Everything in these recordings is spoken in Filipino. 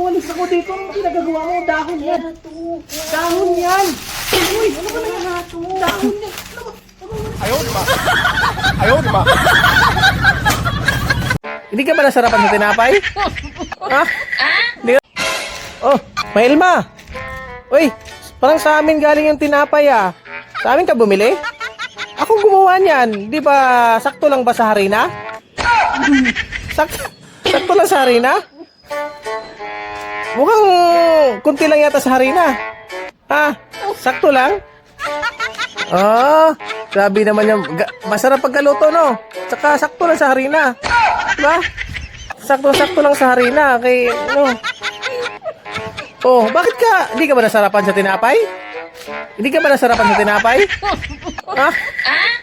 walis ako dito. Anong ginagagawa mo? Dahon yan. Dahon yan. Uy, ano ba na ito? Dahon yan. Ayaw, di ba? Ayaw, di ba? Hindi ka ba nasarapan sa tinapay? Ha? Hindi ka... Oh, Mailma. Uy, parang sa amin galing yung tinapay ah. Sa amin ka bumili? Ako gumawa niyan. Di ba sakto lang ba sa harina? Sakto lang sa harina? Mukhang kunti lang yata sa harina. Ha? Sakto lang? Ah, grabe naman yung... Masarap pagkaluto, no? Tsaka sakto lang sa harina. Diba? Sakto-sakto lang sa harina. Kay, no? Oh, bakit ka? Hindi ka ba nasarapan sa tinapay? Hindi ka ba nasarapan sa tinapay? Ha?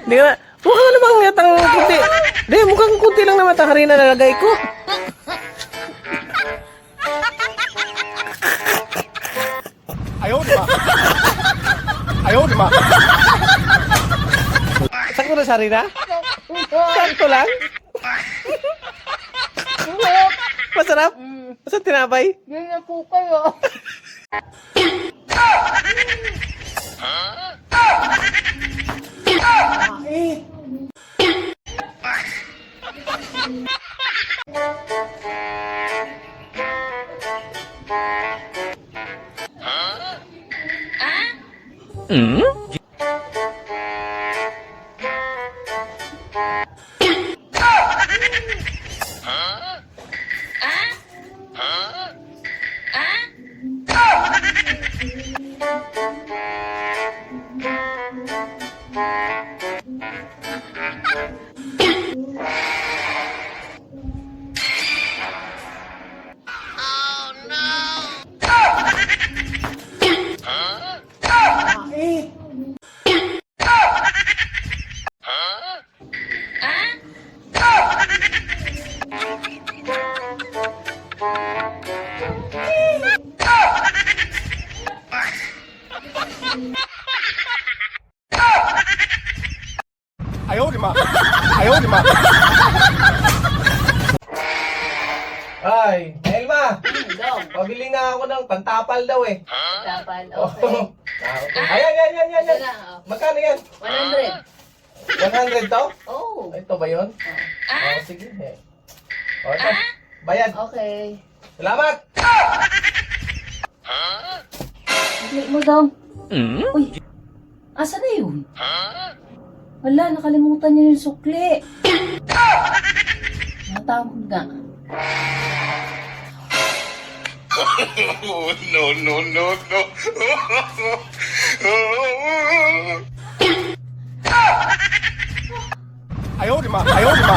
Hindi ka na... Mukhang namang yatang kunti. Hindi, mukhang kunti lang naman ang harina na lagay ko. Ayaw, di ba? Ayaw, di ba? Sakto lang sa harina? Sakto lang? Masarap? Masarap tinapay? Yan na po kayo. Ayaw, di ba? Ayaw, di ba? Ay, Elma! Dong, Pabili nga ako ng pantapal daw eh. dapat. Oh. Okay. Okay. Ayan, yan. Ito na, oh. Magkano yan? 100. 100 to? Oh. Ito ba yun? Oh, sige. Oh, ito. Bayad. Okay. Salamat! Hindi mo daw. Uy. Asa na yun? Wala, nakalimutan niya yung sukli. Natawag nga. Oh, no. Ayaw, di ba? Ayaw, di ba?